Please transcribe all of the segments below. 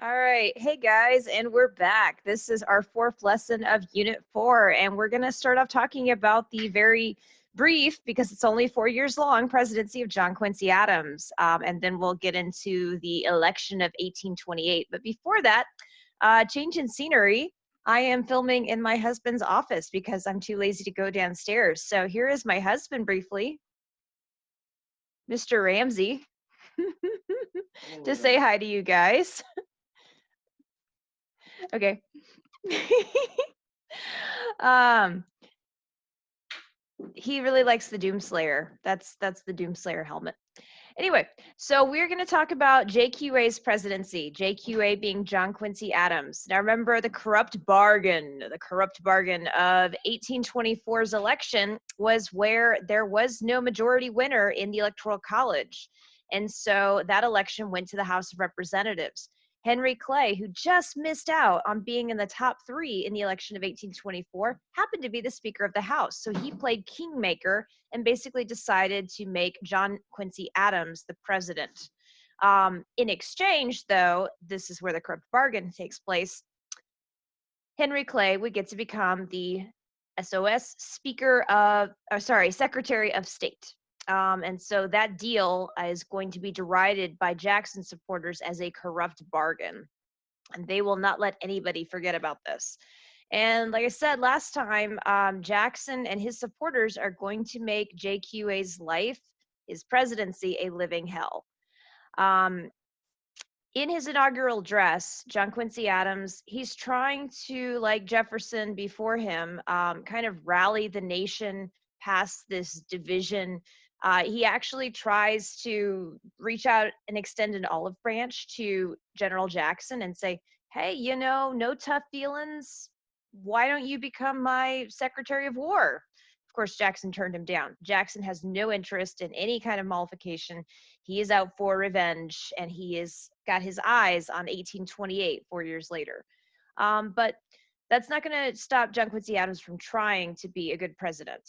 All right. Hey guys, and we're back. This is our fourth lesson of Unit 4, and we're going to start off talking about the very brief, because it's only 4 years long, presidency of John Quincy Adams. And then we'll get into the election of 1828. But before that, change in scenery. I am filming in my husband's office because I'm too lazy to go downstairs. So here is my husband briefly, Mr. Ramsey, to say hi to you guys. Okay. um he really likes the Doomslayer. That's the Doomslayer helmet. Anyway, so we're going to talk about JQA's presidency, JQA being John Quincy Adams. Now remember the corrupt bargain. The corrupt bargain of 1824's election was where there was no majority winner in the Electoral College. And so that election went to the House of Representatives. Henry Clay, who just missed out on being in the top 3 in the election of 1824, happened to be the Speaker of the House. So he played kingmaker and basically decided to make John Quincy Adams the president. In exchange, though, this is where the corrupt bargain takes place. Henry Clay would get to become the Secretary of State. And so that deal is going to be derided by Jackson supporters as a corrupt bargain. And they will not let anybody forget about this. And like I said last time, Jackson and his supporters are going to make JQA's life, his presidency, a living hell. In his inaugural address, John Quincy Adams, he's trying to, like Jefferson before him, kind of rally the nation past this division. He actually tries to reach out and extend an olive branch to General Jackson and say, hey, no tough feelings. Why don't you become my Secretary of War? Of course, Jackson turned him down. Jackson has no interest in any kind of mollification. He is out for revenge, and he is got his eyes on 1828, 4 years later. But that's not going to stop John Quincy Adams from trying to be a good president.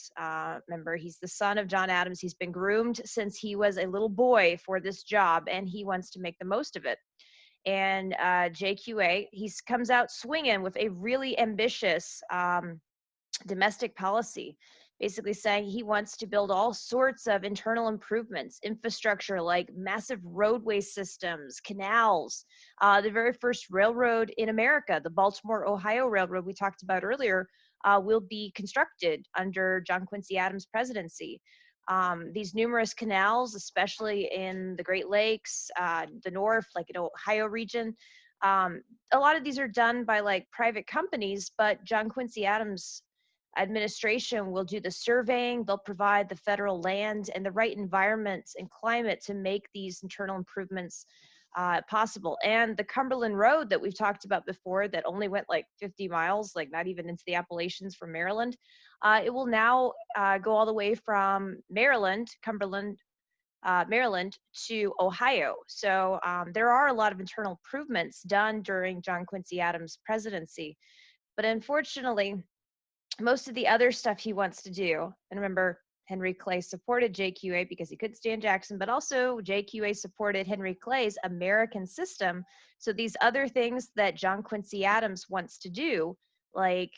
Remember, he's the son of John Adams. He's been groomed since he was a little boy for this job, and he wants to make the most of it. And JQA, he comes out swinging with a really ambitious domestic policy, basically saying he wants to build all sorts of internal improvements, infrastructure like massive roadway systems, canals. The very first railroad in America, the Baltimore-Ohio Railroad we talked about earlier, will be constructed under John Quincy Adams' presidency. These numerous canals, especially in the Great Lakes, the north, like in Ohio region, a lot of these are done by like private companies, but John Quincy Adams administration will do the surveying. They'll provide the federal land and the right environment and climate to make these internal improvements possible. And the Cumberland Road that we've talked about before, that only went like 50 miles, like not even into the Appalachians from Maryland, it will now go all the way from Cumberland, Maryland to Ohio. So there are a lot of internal improvements done during John Quincy Adams' presidency. But unfortunately, most of the other stuff he wants to do, and remember, Henry Clay supported JQA because he couldn't stand Jackson, but also JQA supported Henry Clay's American system. So these other things that John Quincy Adams wants to do, like,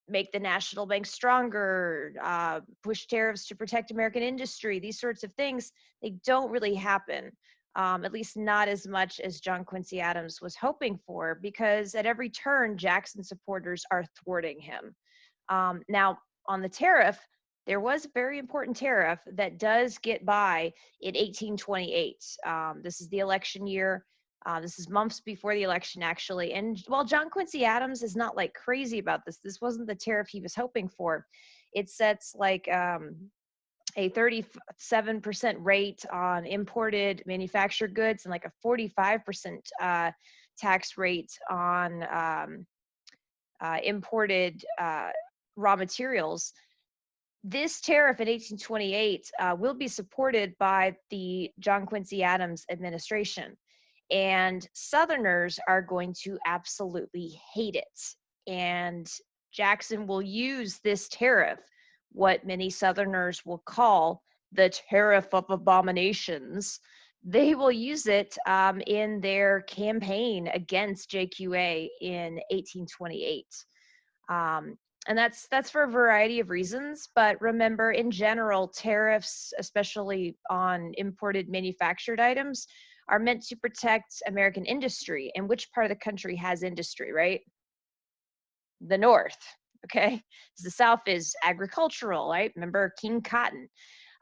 make the national bank stronger, push tariffs to protect American industry, these sorts of things, they don't really happen. At least not as much as John Quincy Adams was hoping for, because at every turn, Jackson supporters are thwarting him. Now, on the tariff, there was a very important tariff that does get by in 1828. This is the election year. This is months before the election, actually. And while John Quincy Adams is not like crazy about this wasn't the tariff he was hoping for. It sets like a 37% rate on imported manufactured goods and like a 45% tax rate on imported raw materials. This tariff in 1828 will be supported by the John Quincy Adams administration. And Southerners are going to absolutely hate it. And Jackson will use this tariff, what many Southerners will call the tariff of abominations, they will use it in their campaign against JQA in 1828. Um, and that's for a variety of reasons. But remember, in general, tariffs, especially on imported manufactured items, are meant to protect American industry. And which part of the country has industry, right? The North. Okay. The South is agricultural, right? Remember King Cotton.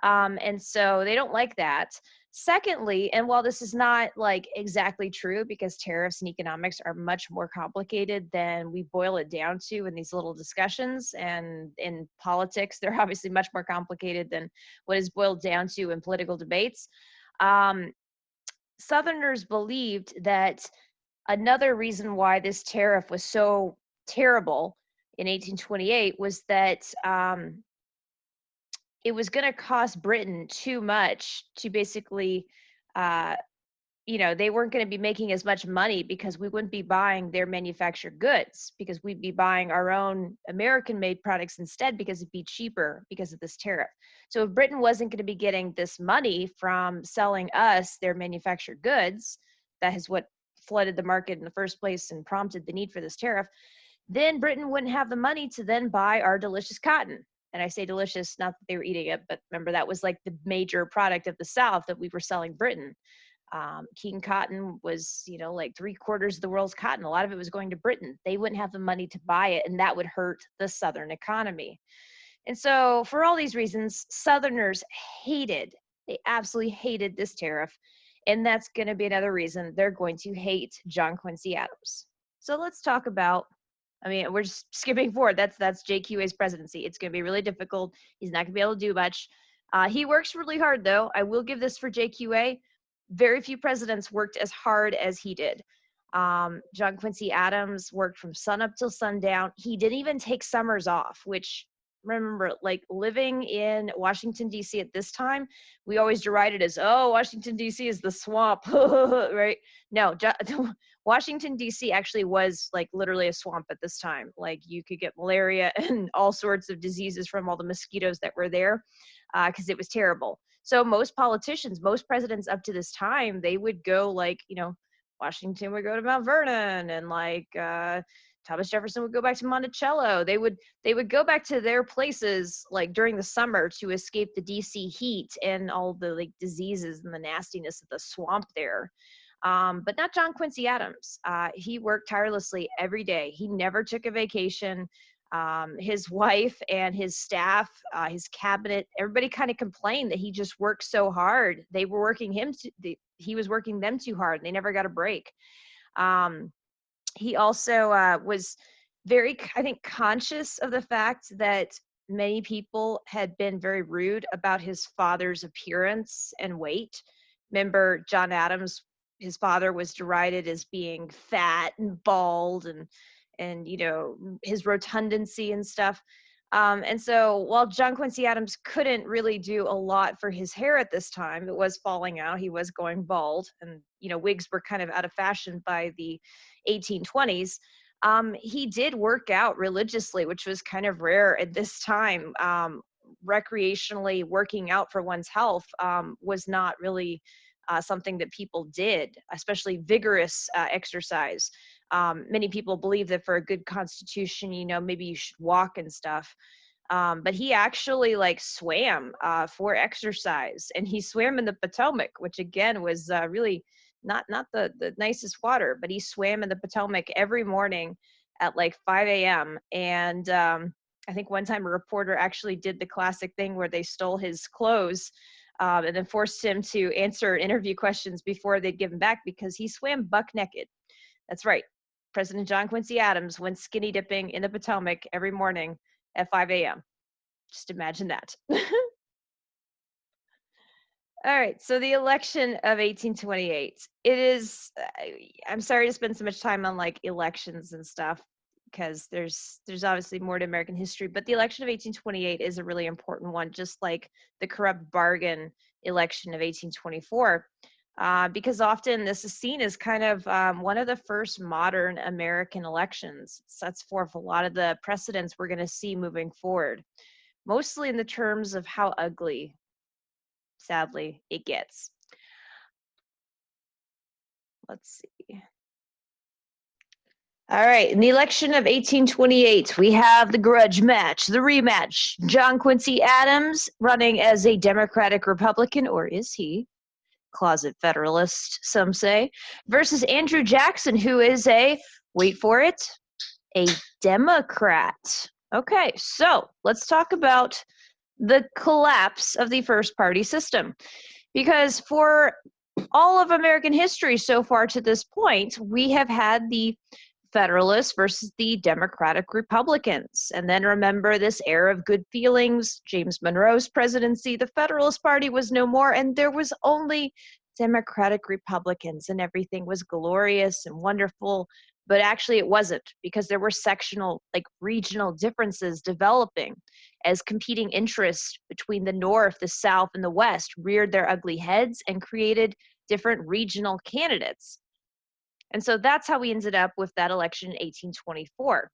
And so they don't like that. Secondly, and while this is not like exactly true because tariffs and economics are much more complicated than we boil it down to in these little discussions, and in politics, they're obviously much more complicated than what is boiled down to in political debates. Um, Southerners believed that another reason why this tariff was so terrible in 1828 was that it was going to cost Britain too much to basically, uh, they weren't going to be making as much money because we wouldn't be buying their manufactured goods, because we'd be buying our own American made products instead because it'd be cheaper because of this tariff. So if Britain wasn't going to be getting this money from selling us their manufactured goods, that is what flooded the market in the first place and prompted the need for this tariff, then Britain wouldn't have the money to then buy our delicious cotton. And I say delicious, not that they were eating it, but remember that was like the major product of the South that we were selling Britain. King cotton was, like 3/4 of the world's cotton. A lot of it was going to Britain. They wouldn't have the money to buy it, and that would hurt the Southern economy. And so, for all these reasons, Southerners they absolutely hated this tariff. And that's going to be another reason they're going to hate John Quincy Adams. So, let's talk about. I mean, we're just skipping forward. That's JQA's presidency. It's going to be really difficult. He's not going to be able to do much. He works really hard, though. I will give this for JQA. Very few presidents worked as hard as he did. John Quincy Adams worked from sun up till sundown. He didn't even take summers off, which, remember, like living in Washington, D.C. at this time, we always derided as, oh, Washington, D.C. is the swamp, right? No, Washington, D.C. actually was like literally a swamp at this time. Like you could get malaria and all sorts of diseases from all the mosquitoes that were there because it was terrible. So most politicians, most presidents up to this time, they would go like, Washington would go to Mount Vernon, and like Thomas Jefferson would go back to Monticello. They would go back to their places like during the summer to escape the DC heat and all the like diseases and the nastiness of the swamp there. But not John Quincy Adams. He worked tirelessly every day. He never took a vacation. His wife and his staff, his cabinet, everybody kind of complained that he just worked so hard. They were working he was working them too hard. They never got a break. Um, he also was very, I think, conscious of the fact that many people had been very rude about his father's appearance and weight. Remember, John Adams, his father was derided as being fat and bald and his rotundancy and stuff. And so while John Quincy Adams couldn't really do a lot for his hair at this time, it was falling out. He was going bald, and wigs were kind of out of fashion by the 1820s. He did work out religiously, which was kind of rare at this time. Recreationally working out for one's health was not really something that people did, especially vigorous exercise. Many people believe that for a good constitution, maybe you should walk and stuff. But he actually like swam for exercise, and he swam in the Potomac, which again was really not the nicest water, but he swam in the Potomac every morning at like 5 a.m. And I think one time a reporter actually did the classic thing where they stole his clothes and then forced him to answer interview questions before they'd give him back because he swam buck naked. That's right. President John Quincy Adams went skinny dipping in the Potomac every morning at 5 a.m. Just imagine that. All right, so the election of 1828. It is, I'm sorry to spend so much time on like elections and stuff because there's obviously more to American history, but the election of 1828 is a really important one, just like the corrupt bargain election of 1824. Because often this is seen as kind of one of the first modern American elections. It sets forth a lot of the precedents we're going to see moving forward, mostly in the terms of how ugly, sadly, it gets. Let's see. All right, in the election of 1828, we have the grudge match, the rematch. John Quincy Adams running as a Democratic Republican, or is he? Closet Federalist, some say, versus Andrew Jackson, who is a, wait for it, a Democrat. Okay, so let's talk about the collapse of the first party system. Because for all of American history so far to this point, we have had the Federalists versus the Democratic Republicans. And then remember this era of good feelings, James Monroe's presidency, the Federalist Party was no more, and there was only Democratic Republicans, and everything was glorious and wonderful. But actually, it wasn't, because there were sectional, like regional differences developing as competing interests between the North, the South, and the West reared their ugly heads and created different regional candidates. And so that's how we ended up with that election in 1824.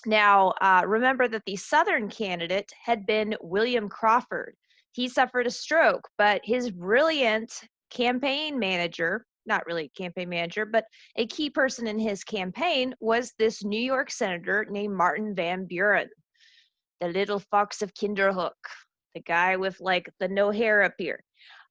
Now, remember that the Southern candidate had been William Crawford. He suffered a stroke, but his brilliant campaign manager, not really campaign manager, but a key person in his campaign was this New York senator named Martin Van Buren, the little fox of Kinderhook, the guy with like the no hair up here.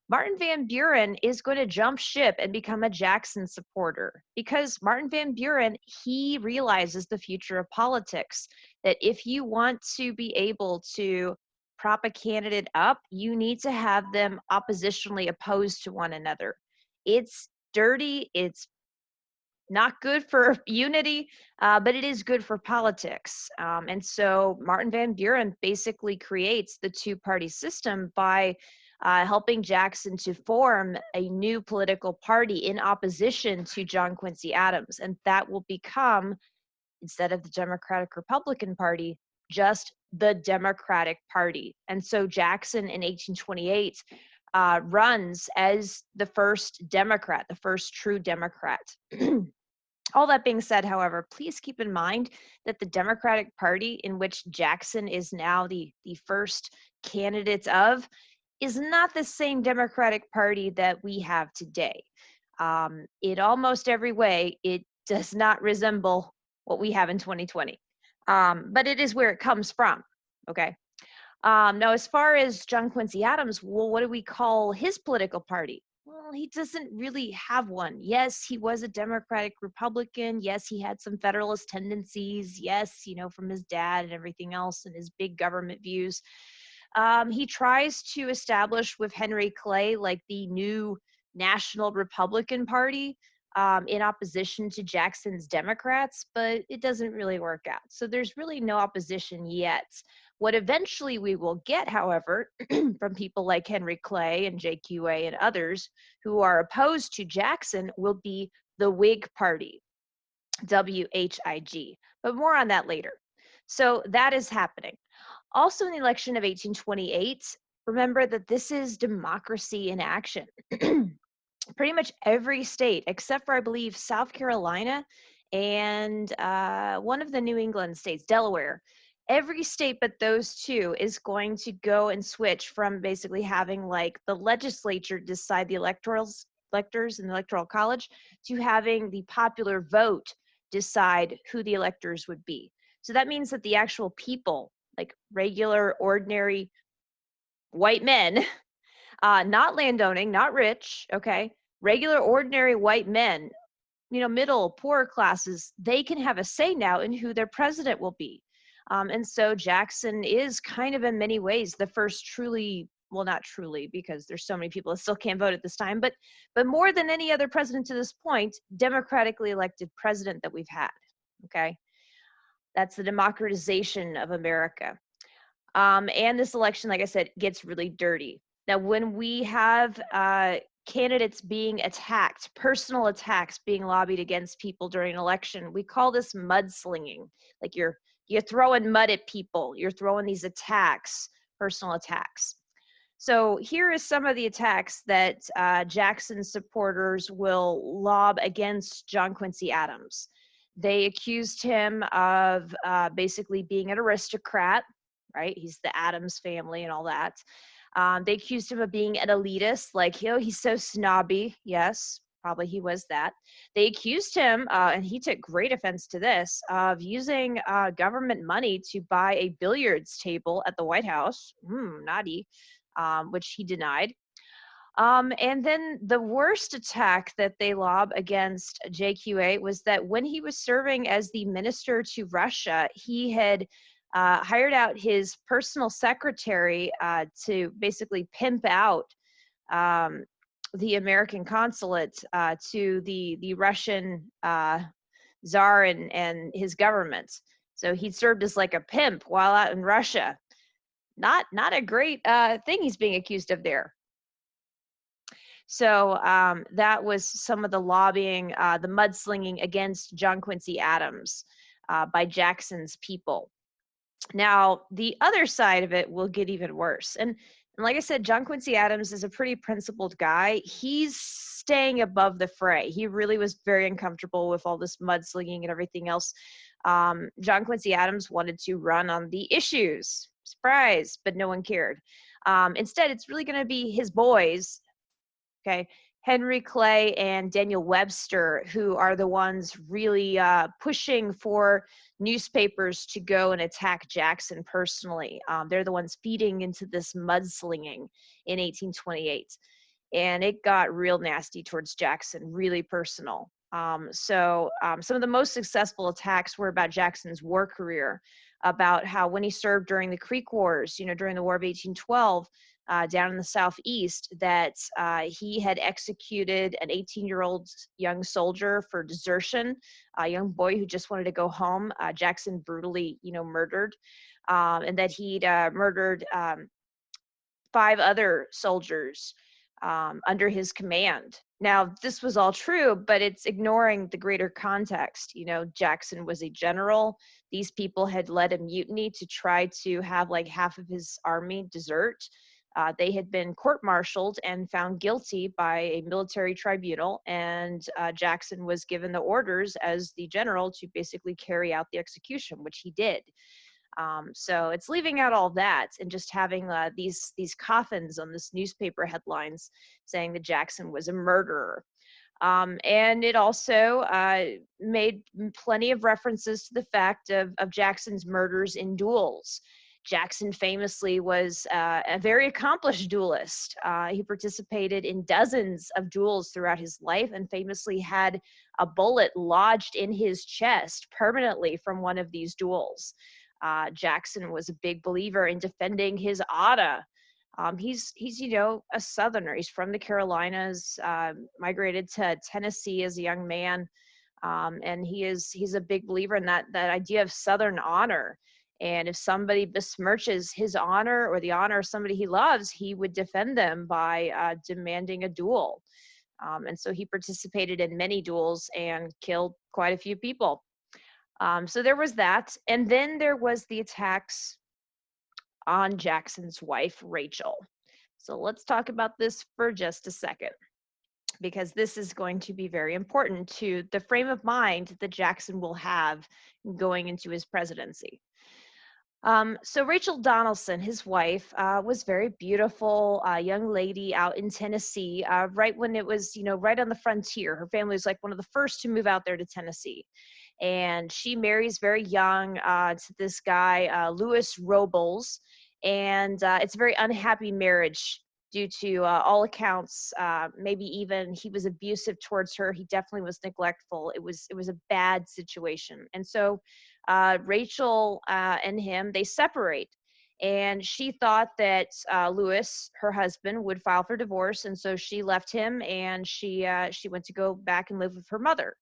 Martin Van Buren is going to jump ship and become a Jackson supporter, because Martin Van Buren, he realizes the future of politics, that if you want to be able to prop a candidate up, you need to have them oppositionally opposed to one another. It's dirty, it's not good for unity, but it is good for politics. And so Martin Van Buren basically creates the two-party system by helping Jackson to form a new political party in opposition to John Quincy Adams. And that will become, instead of the Democratic Republican Party, just the Democratic Party. And so Jackson in 1828 runs as the first Democrat, the first true Democrat. All that being said, however, please keep in mind that the Democratic Party, in which Jackson is now the first candidate of, is not the same Democratic Party that we have today. In almost every way, it does not resemble what we have in 2020. But it is where it comes from, okay? Now, as far as John Quincy Adams, well, what do we call his political party? Well, he doesn't really have one. Yes, he was a Democratic Republican. Yes, he had some Federalist tendencies. Yes, from his dad and everything else and his big government views. He tries to establish with Henry Clay like the new National Republican Party in opposition to Jackson's Democrats, but it doesn't really work out. So there's really no opposition yet. What eventually we will get, however, from people like Henry Clay and JQA and others who are opposed to Jackson will be the Whig Party, WHIG. But more on that later. So that is happening. Also in the election of 1828, remember that this is democracy in action. Pretty much every state, except for, I believe, South Carolina and one of the New England states, Delaware, every state but those two is going to go and switch from basically having like the legislature decide the electors in the Electoral College to having the popular vote decide who the electors would be. So that means that the actual people, like regular, ordinary white men, not landowning, not rich, okay, regular, ordinary white men, middle, poor classes, they can have a say now in who their president will be. And so Jackson is kind of in many ways the first truly, well, not truly, because there's so many people that still can't vote at this time, but more than any other president to this point, democratically elected president that we've had, okay? That's the democratization of America. And this election, like I said, gets really dirty. Now, when we have candidates being attacked, personal attacks being lobbied against people during an election, we call this mudslinging. Like you're throwing mud at people, you're throwing these attacks, personal attacks. So here is some of the attacks that Jackson supporters will lob against John Quincy Adams. They accused him of basically being an aristocrat, right? He's the Adams family and all that. They accused him of being an elitist, like, he's so snobby. Yes, Probably he was that. They accused him, and he took great offense to this, of using government money to buy a billiards table at the White House. Naughty, which he denied. And then the worst attack that they lob against JQA was that when he was serving as the minister to Russia, he had hired out his personal secretary to basically pimp out um, the American consulate to the Russian czar and his government. So he served as like a pimp while out in Russia. Not a great thing he's being accused of there. So that was some of the lobbying, the mudslinging against John Quincy Adams by Jackson's people. Now, the other side of it will get even worse. And like I said, John Quincy Adams is a pretty principled guy. He's staying above the fray. He really was very uncomfortable with all this mudslinging and everything else. John Quincy Adams wanted to run on the issues. Surprise, but no one cared. Instead, it's really going to be his boys, okay, Henry Clay and Daniel Webster, who are the ones really pushing for newspapers to go and attack Jackson personally. They're the ones feeding into this mudslinging in 1828. And it got real nasty towards Jackson, really personal. So some of the most successful attacks were about Jackson's war career, about how when he served during the Creek Wars, during the War of 1812, down in the Southeast, that he had executed an 18-year-old young soldier for desertion, a young boy who just wanted to go home. Jackson brutally, murdered, and that he'd murdered 5 other soldiers under his command. Now, this was all true, but it's ignoring the greater context. Jackson was a general. These people had led a mutiny to try to have like half of his army desert. They had been court-martialed and found guilty by a military tribunal, and Jackson was given the orders as the general to basically carry out the execution, which he did. So it's leaving out all that and just having these coffins on this newspaper headlines saying that Jackson was a murderer. And it also made plenty of references to the fact of Jackson's murders in duels. Jackson famously was a very accomplished duelist. He participated in dozens of duels throughout his life and famously had a bullet lodged in his chest permanently from one of these duels. Jackson was a big believer in defending his honor. He's a Southerner. He's from the Carolinas, migrated to Tennessee as a young man, and he's a big believer in that idea of Southern honor. And if somebody besmirches his honor or the honor of somebody he loves, he would defend them by demanding a duel. And so he participated in many duels and killed quite a few people. So there was that. And then there was the attacks on Jackson's wife, Rachel. So let's talk about this for just a second, because this is going to be very important to the frame of mind that Jackson will have going into his presidency. So Rachel Donaldson, his wife, was very beautiful, young lady out in Tennessee, right when it was, right on the frontier. Her family was like one of the first to move out there to Tennessee. And she marries very young to this guy, Lewis Robles. And it's a very unhappy marriage due to all accounts. Maybe even he was abusive towards her. He definitely was neglectful. It was a bad situation. And so Rachel and him, they separate. And she thought that Lewis, her husband, would file for divorce. And so she left him and she went to go back and live with her mother.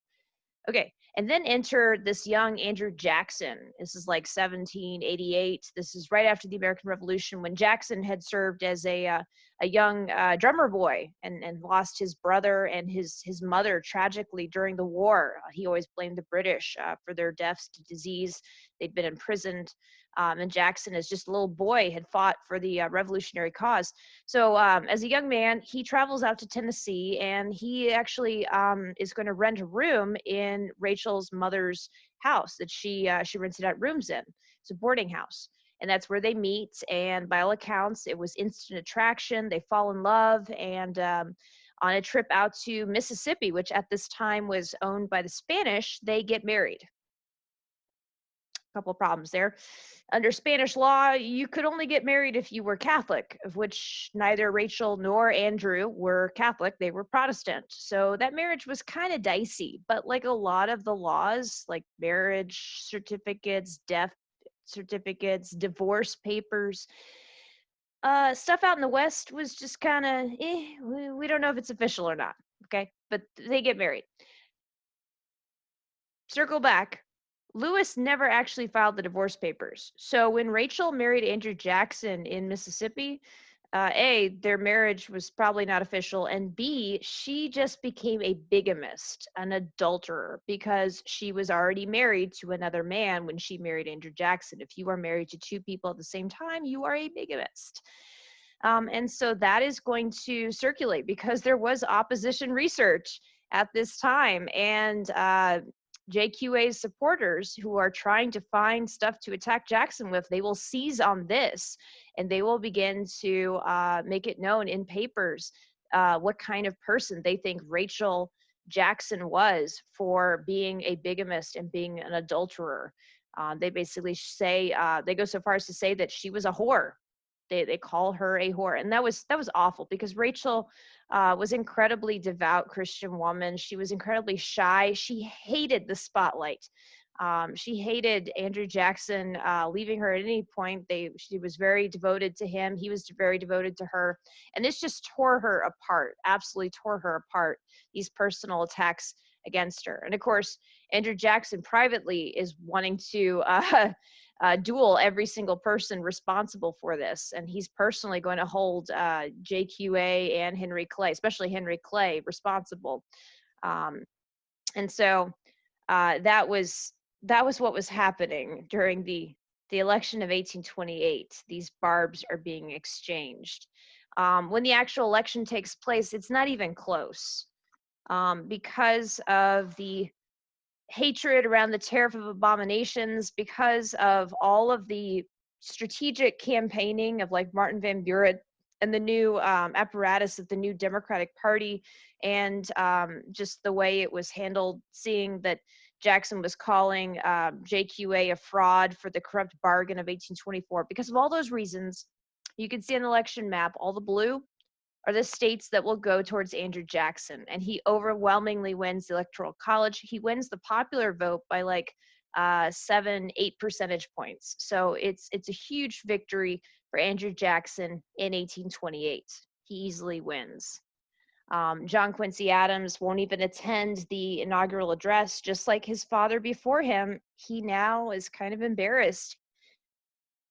Okay, and then enter this young Andrew Jackson. This is like 1788. This is right after the American Revolution, when Jackson had served as a young drummer boy and lost his brother and his mother tragically during the war. He always blamed the British for their deaths to disease. They'd been imprisoned. And Jackson, as just a little boy, had fought for the revolutionary cause. So as a young man, he travels out to Tennessee, and he actually is going to rent a room in Rachel's mother's house that she rented out rooms in. It's a boarding house. And that's where they meet. And by all accounts, it was instant attraction. They fall in love. And on a trip out to Mississippi, which at this time was owned by the Spanish. They get married. Couple problems there. Under Spanish law, you could only get married if you were Catholic, of which neither Rachel nor Andrew were Catholic. They were Protestant. So that marriage was kind of dicey. But like a lot of the laws, like marriage certificates, death certificates, divorce papers, stuff out in the West was just kind of, we don't know if it's official or not. Okay. But they get married. Circle back. Lewis never actually filed the divorce papers. So when Rachel married Andrew Jackson in Mississippi, A, their marriage was probably not official, and B, she just became a bigamist, an adulterer, because she was already married to another man when she married Andrew Jackson. If you are married to two people at the same time, you are a bigamist. And so that is going to circulate because there was opposition research at this time. And JQA's supporters who are trying to find stuff to attack Jackson with, they will seize on this and they will begin to make it known in papers what kind of person they think Rachel Jackson was for being a bigamist and being an adulterer. They basically say, they go so far as to say that she was a whore. They call her a whore, and that was awful because Rachel was incredibly devout Christian woman. She was incredibly shy. She hated the spotlight. She hated Andrew Jackson leaving her at any point. She was very devoted to him. He was very devoted to her, and this just tore her apart. Absolutely tore her apart. These personal attacks against her, and of course, Andrew Jackson privately is wanting to duel every single person responsible for this. And he's personally going to hold JQA and Henry Clay, especially Henry Clay, responsible. And so that was what was happening during the election of 1828. These barbs are being exchanged. When the actual election takes place, it's not even close because of the hatred around the tariff of abominations, because of all of the strategic campaigning of like Martin Van Buren and the new apparatus of the new Democratic Party, and just the way it was handled, seeing that Jackson was calling JQA a fraud for the corrupt bargain of 1824. Because of all those reasons, you can see on the election map, all the blue are the states that will go towards Andrew Jackson. And he overwhelmingly wins the Electoral College. He wins the popular vote by like 7-8 percentage points. So it's a huge victory for Andrew Jackson in 1828. He easily wins. John Quincy Adams won't even attend the inaugural address, just like his father before him. He now is kind of embarrassed.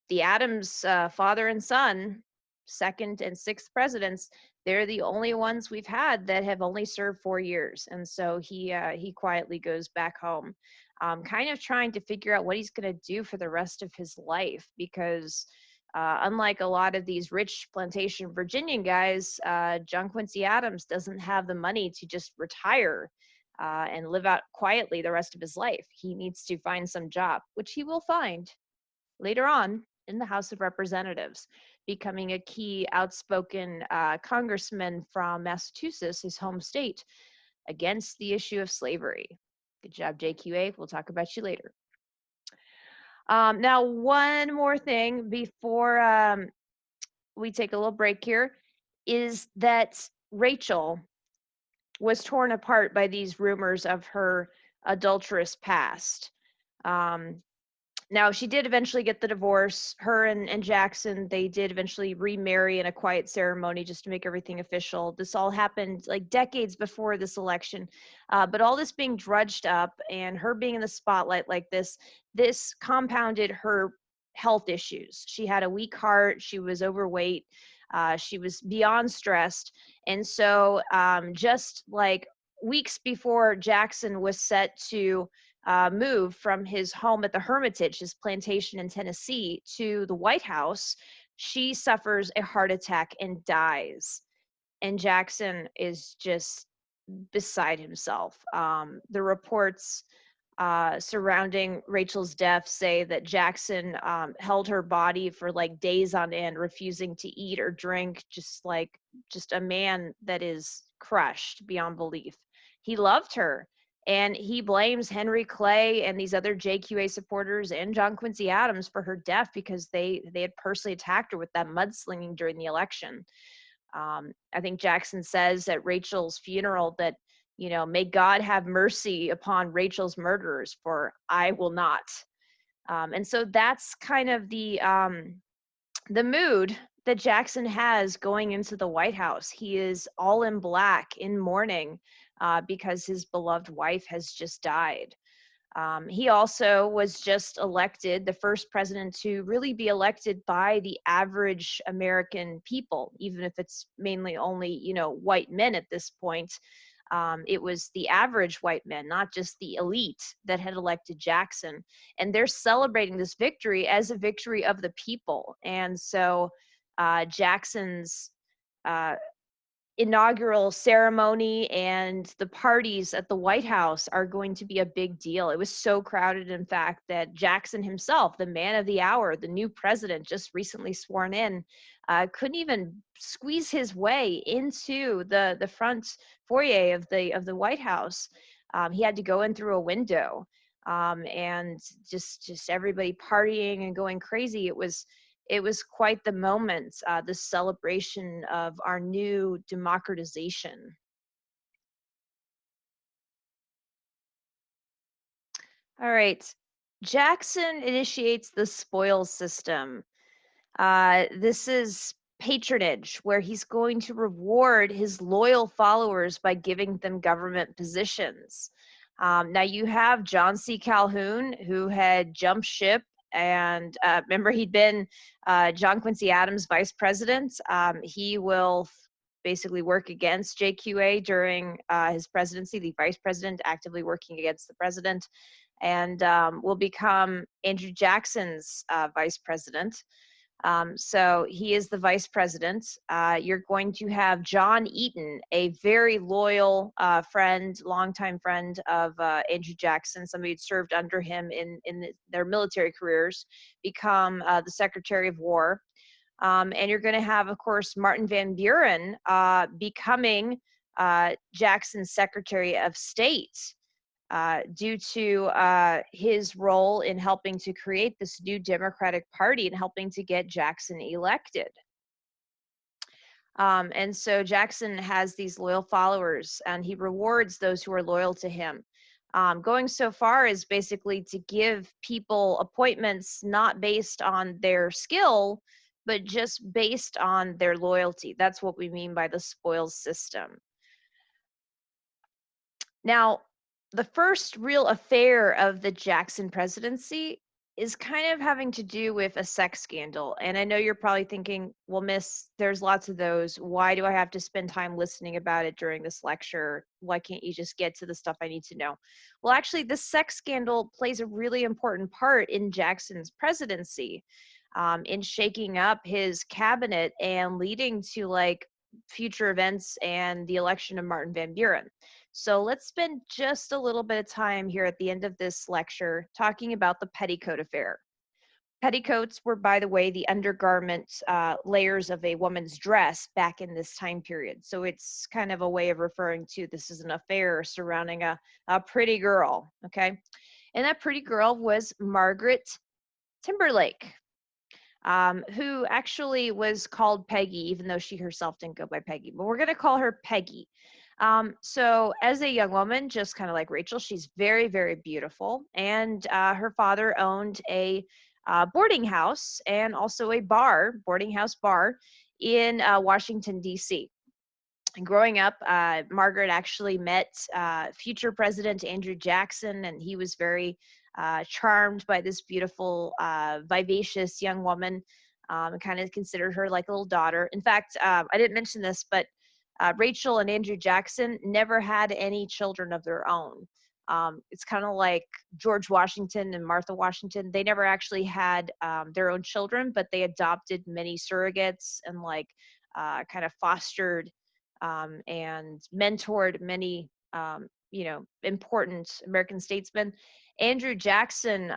The Adams father and son, second and sixth presidents, they're the only ones we've had that have only served 4 years. And so he quietly goes back home, kind of trying to figure out what he's going to do for the rest of his life, because unlike a lot of these rich plantation Virginian guys, John Quincy Adams doesn't have the money to just retire and live out quietly the rest of his life. He needs to find some job, which he will find later on in the House of Representatives, becoming a key outspoken congressman from Massachusetts, his home state, against the issue of slavery. Good job, JQA. We'll talk about you later. Now, one more thing before we take a little break here is that Rachel was torn apart by these rumors of her adulterous past. Now, she did eventually get the divorce. Her and Jackson, they did eventually remarry in a quiet ceremony just to make everything official. This all happened like decades before this election. But all this being drudged up and her being in the spotlight like this compounded her health issues. She had a weak heart. She was overweight. She was beyond stressed. And so just like weeks before Jackson was set to move from his home at the Hermitage, his plantation in Tennessee, to the White House, she suffers a heart attack and dies. And Jackson is just beside himself. The reports surrounding Rachel's death say that Jackson held her body for like days on end, refusing to eat or drink, just a man that is crushed beyond belief. He loved her, and he blames Henry Clay and these other JQA supporters and John Quincy Adams for her death because they had personally attacked her with that mudslinging during the election. I think Jackson says at Rachel's funeral that, may God have mercy upon Rachel's murderers, for I will not. And so that's kind of the mood that Jackson has going into the White House. He is all in black, in mourning, because his beloved wife has just died. He also was just elected the first president to really be elected by the average American people, even if it's mainly only, white men at this point. It was the average white men, not just the elite, that had elected Jackson. And they're celebrating this victory as a victory of the people. And so Jackson's uh, inaugural ceremony and the parties at the White House are going to be a big deal. It was so crowded, in fact, that Jackson himself, the man of the hour, the new president just recently sworn in, couldn't even squeeze his way into the front foyer of the White House. He had to go in through a window, and just everybody partying and going crazy. It was quite the moment, the celebration of our new democratization. All right. Jackson initiates the spoils system. This is patronage, where he's going to reward his loyal followers by giving them government positions. Now, you have John C. Calhoun, who had jumped ship, and remember, he'd been John Quincy Adams' vice president. He will basically work against JQA during his presidency, the vice president actively working against the president, and will become Andrew Jackson's vice president. So he is the vice president. You're going to have John Eaton, a very loyal friend, longtime friend of Andrew Jackson, somebody who served under him in their military careers, become the Secretary of War. And you're going to have, of course, Martin Van Buren becoming Jackson's Secretary of State. Due to his role in helping to create this new Democratic Party and helping to get Jackson elected. And so Jackson has these loyal followers, and he rewards those who are loyal to him. Going so far as basically to give people appointments not based on their skill, but just based on their loyalty. That's what we mean by the spoils system. Now, the first real affair of the Jackson presidency is kind of having to do with a sex scandal. And I know you're probably thinking, well, miss, there's lots of those. Why do I have to spend time listening about it during this lecture? Why can't you just get to the stuff I need to know? Well, actually, this sex scandal plays a really important part in Jackson's presidency, in shaking up his cabinet and leading to like future events and the election of Martin Van Buren. So let's spend just a little bit of time here at the end of this lecture talking about the petticoat affair. Petticoats were, by the way, the undergarment layers of a woman's dress back in this time period. So it's kind of a way of referring to this as an affair surrounding a pretty girl, okay? And that pretty girl was Margaret Timberlake, who actually was called Peggy, even though she herself didn't go by Peggy. But we're going to call her Peggy. So as a young woman, just kind of like Rachel, she's very, very beautiful. And her father owned a boarding house and also a bar, boarding house bar in Washington, D.C. And growing up, Margaret actually met future President Andrew Jackson, and he was very charmed by this beautiful, vivacious young woman, and kind of considered her like a little daughter. In fact, I didn't mention this, but Rachel and Andrew Jackson never had any children of their own. It's kind of like George Washington and Martha Washington. They never actually had their own children, but they adopted many surrogates and like kind of fostered and mentored many, important American statesmen. Andrew Jackson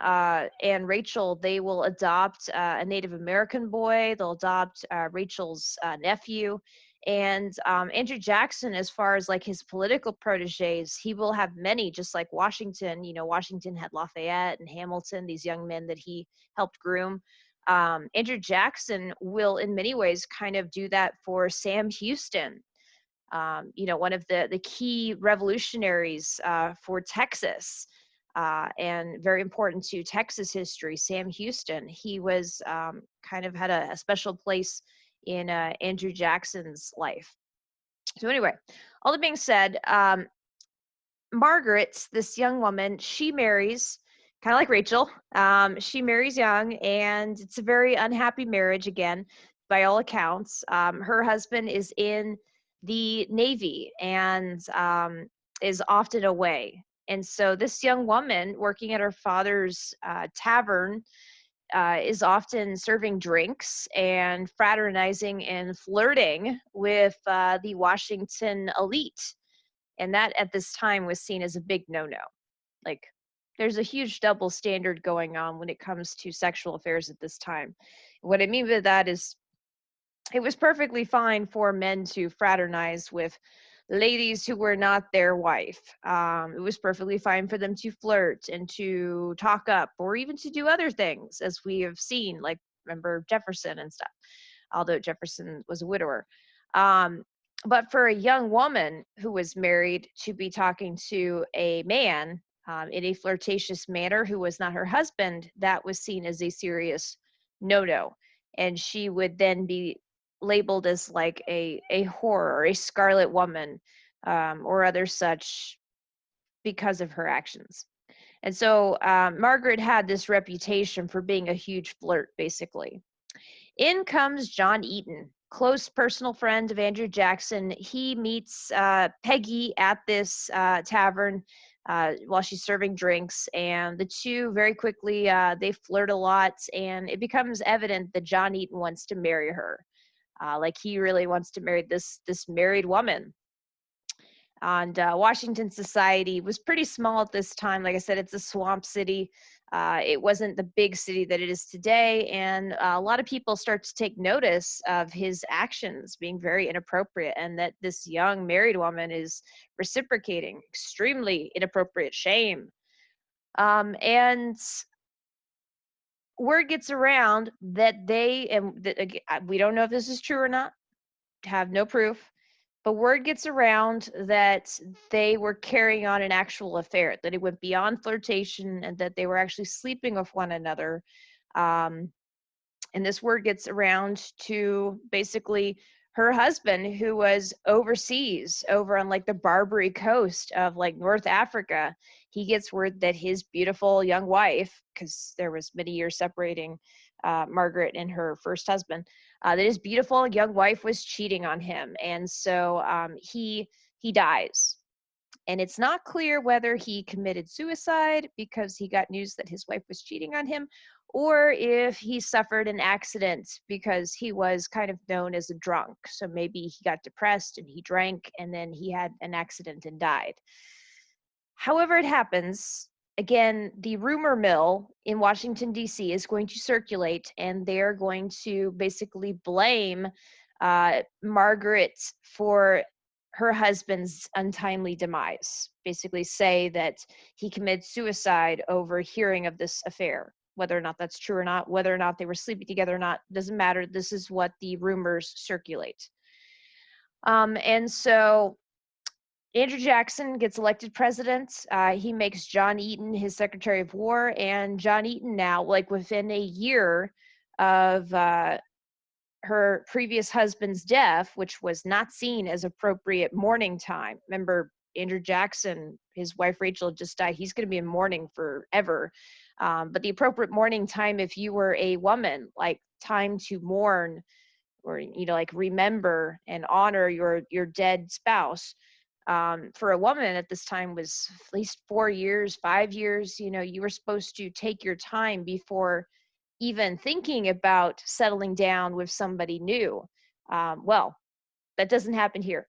and Rachel, they will adopt a Native American boy. They'll adopt Rachel's nephew. And Andrew Jackson, as far as like his political proteges, he will have many, just like Washington. Washington had Lafayette and Hamilton, these young men that he helped groom. Andrew Jackson will, in many ways, kind of do that for Sam Houston, one of the key revolutionaries for Texas, and very important to Texas history, Sam Houston. He was kind of had a special place in Andrew Jackson's life. So anyway, all that being said, Margaret, this young woman, she marries kind of like Rachel. She marries young, and it's a very unhappy marriage again, by all accounts. Her husband is in the Navy and is often away. And so this young woman working at her father's tavern is often serving drinks and fraternizing and flirting with the Washington elite. And that at this time was seen as a big no-no. Like, there's a huge double standard going on when it comes to sexual affairs at this time. What I mean by that is it was perfectly fine for men to fraternize with ladies who were not their wife. It was perfectly fine for them to flirt and to talk up, or even to do other things, as we have seen, like, remember Jefferson and stuff, although Jefferson was a widower. But for a young woman who was married to be talking to a man in a flirtatious manner who was not her husband, that was seen as a serious no-no. And she would then be labeled as like a whore or a scarlet woman, or other such, because of her actions. And so Margaret had this reputation for being a huge flirt, basically. In comes John Eaton, close personal friend of Andrew Jackson. He meets Peggy at this tavern while she's serving drinks, and the two very quickly they flirt a lot, and it becomes evident that John Eaton wants to marry her. Like, he really wants to marry this married woman. And Washington society was pretty small at this time. Like I said, it's a swamp city. It wasn't the big city that it is today, and a lot of people start to take notice of his actions being very inappropriate, and that this young married woman is reciprocating extremely inappropriate shame. And word gets around that we don't know if this is true or not, have no proof, but word gets around that they were carrying on an actual affair, that it went beyond flirtation, and that they were actually sleeping with one another. Um, and this word gets around to basically her husband, who was overseas over on like the Barbary coast of like North Africa. He gets word that his beautiful young wife, because there was many years separating Margaret and her first husband, that his beautiful young wife was cheating on him. And so he dies. And it's not clear whether he committed suicide because he got news that his wife was cheating on him, or if he suffered an accident because he was kind of known as a drunk. So maybe he got depressed and he drank, and then he had an accident and died. However it happens, again, the rumor mill in Washington, D.C. is going to circulate, and they're going to basically blame Margaret for her husband's untimely demise. Basically say that he committed suicide over hearing of this affair. Whether or not that's true or not, whether or not they were sleeping together or not, doesn't matter. This is what the rumors circulate. And so Andrew Jackson gets elected president. He makes John Eaton his Secretary of War, and John Eaton now, like within a year of her previous husband's death, which was not seen as appropriate mourning time. Remember, Andrew Jackson, his wife Rachel just died. He's going to be in mourning forever. But the appropriate mourning time, if you were a woman, like time to mourn, or like remember and honor your dead spouse, for a woman at this time was at least 4 years, 5 years. You were supposed to take your time before even thinking about settling down with somebody new. Well, that doesn't happen here.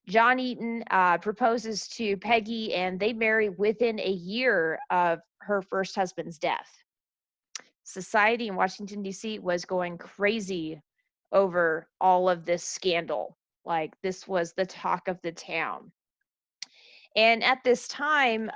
John Eaton proposes to Peggy, and they marry within a year of her first husband's death. Society in Washington, D.C. was going crazy over all of this scandal. Like this was the talk of the town. And at this time,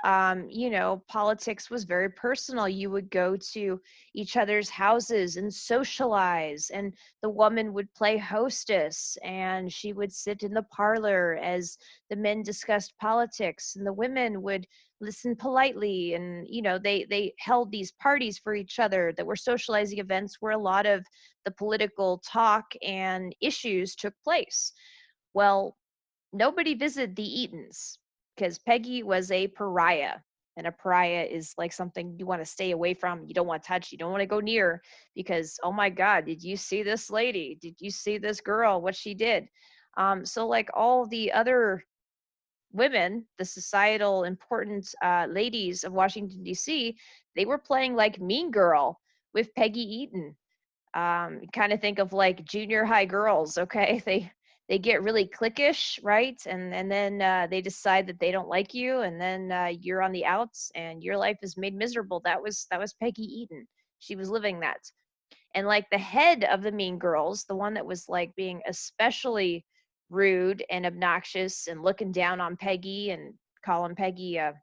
politics was very personal. You would go to each other's houses and socialize, and the woman would play hostess, and she would sit in the parlor as the men discussed politics, and the women would listen politely. And they held these parties for each other that were socializing events where a lot of the political talk and issues took place. Well, nobody visited the Eatons because Peggy was a pariah. And a pariah is like something you want to stay away from. You don't want to touch. You don't want to go near because, oh my God, did you see this lady? Did you see this girl? What she did? So, like all the other women, the societal important ladies of Washington, D.C., they were playing like Mean Girl with Peggy Eaton. Kind of think of like junior high girls. Okay, they get really cliquish, right? And then they decide that they don't like you, and then you're on the outs and your life is made miserable. That was Peggy Eaton. She was living that. And like the head of the Mean Girls, the one that was like being especially rude and obnoxious and looking down on Peggy and calling Peggy a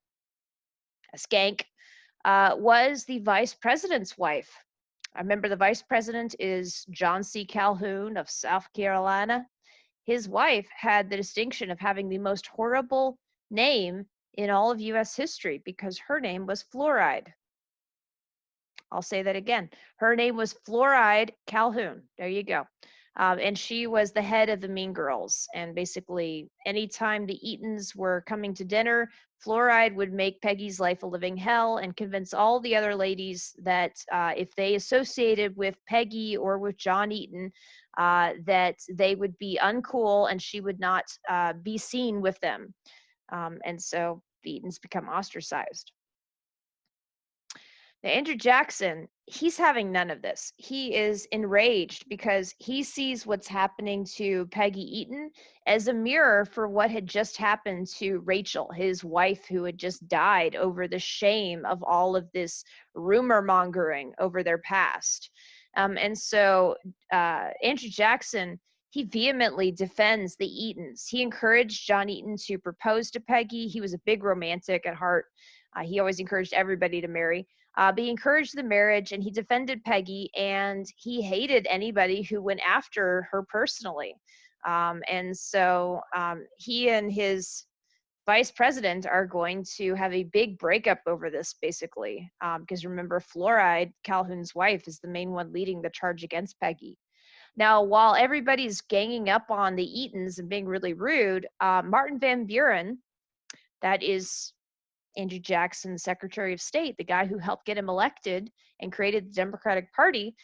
skank, was the vice president's wife. I remember the vice president is John C. Calhoun of South Carolina. His wife had the distinction of having the most horrible name in all of US history because her name was Fluoride. I'll say that again. Her name was Fluoride Calhoun. There you go. And she was the head of the Mean Girls. And basically, anytime the Eatons were coming to dinner, Fluoride would make Peggy's life a living hell and convince all the other ladies that if they associated with Peggy or with John Eaton, that they would be uncool and she would not be seen with them. And so the Eatons become ostracized. Now, Andrew Jackson, he's having none of this. He is enraged because he sees what's happening to Peggy Eaton as a mirror for what had just happened to Rachel, his wife, who had just died over the shame of all of this rumor mongering over their past. And so Andrew Jackson, he vehemently defends the Eatons. He encouraged John Eaton to propose to Peggy. He was a big romantic at heart. He always encouraged everybody to marry. But he encouraged the marriage and he defended Peggy, and he hated anybody who went after her personally. And so he and his vice president are going to have a big breakup over this, basically. Because remember, Fluoride, Calhoun's wife, is the main one leading the charge against Peggy. Now, while everybody's ganging up on the Eatons and being really rude, Martin Van Buren, that is Andrew Jackson, Secretary of State, the guy who helped get him elected and created the Democratic Party,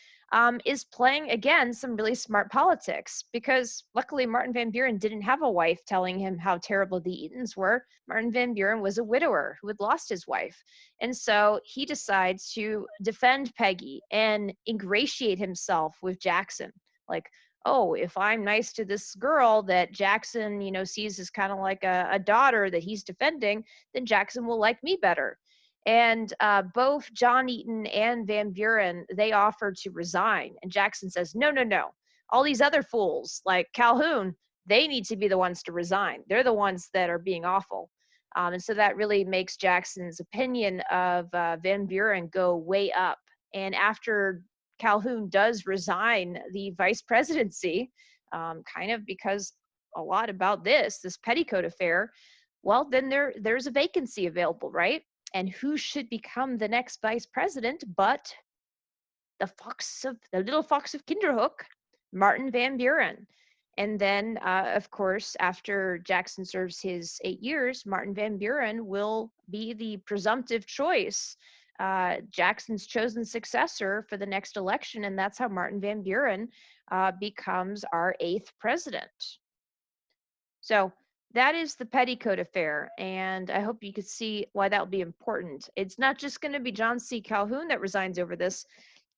is playing, again, some really smart politics because luckily Martin Van Buren didn't have a wife telling him how terrible the Eatons were. Martin Van Buren was a widower who had lost his wife. And so he decides to defend Peggy and ingratiate himself with Jackson. Like, oh, if I'm nice to this girl that Jackson, sees as kind of like a daughter that he's defending, then Jackson will like me better. And both John Eaton and Van Buren, they offered to resign. And Jackson says, no, no, no. All these other fools like Calhoun, they need to be the ones to resign. They're the ones that are being awful. And so that really makes Jackson's opinion of Van Buren go way up. And after Calhoun does resign the vice presidency, kind of because a lot about this petticoat affair, well, then there's a vacancy available, right? And who should become the next vice president but the little fox of Kinderhook, Martin Van Buren. And then, of course, after Jackson serves his 8 years, Martin Van Buren will be the presumptive choice, Jackson's chosen successor for the next election. And that's how Martin Van Buren becomes our 8th president. So that is the petticoat affair. And I hope you could see why that will be important. It's not just going to be John C. Calhoun that resigns over this.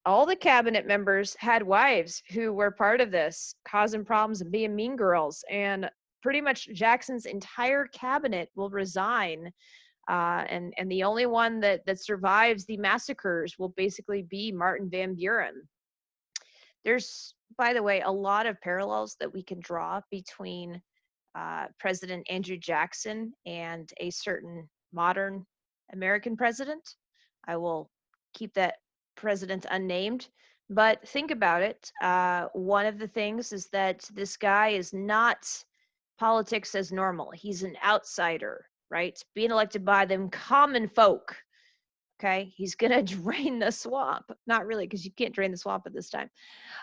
All the cabinet members had wives who were part of this, causing problems and being mean girls. And pretty much Jackson's entire cabinet will resign. And the only one that survives the massacres will basically be Martin Van Buren. There's, by the way, a lot of parallels that we can draw between President Andrew Jackson and a certain modern American president. I will keep that president unnamed. But think about it. One of the things is that this guy is not politics as normal. He's an outsider, right? Being elected by them common folk. Okay. He's going to drain the swamp. Not really, because you can't drain the swamp at this time.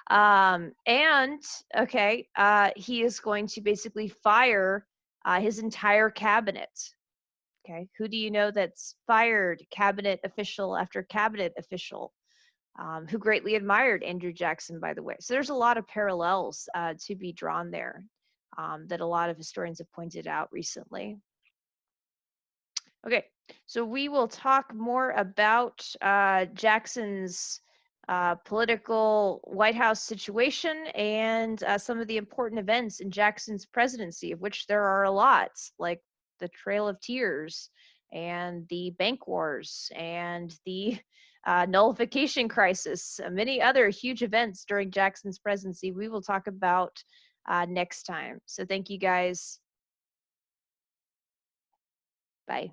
And okay, he is going to basically fire his entire cabinet. Okay, who do you know that's fired cabinet official after cabinet official, who greatly admired Andrew Jackson, by the way? So there's a lot of parallels to be drawn there, that a lot of historians have pointed out recently. Okay, so we will talk more about Jackson's political White House situation and some of the important events in Jackson's presidency, of which there are a lot, like the Trail of Tears and the bank wars and the nullification crisis, many other huge events during Jackson's presidency we will talk about next time. So thank you guys. Bye.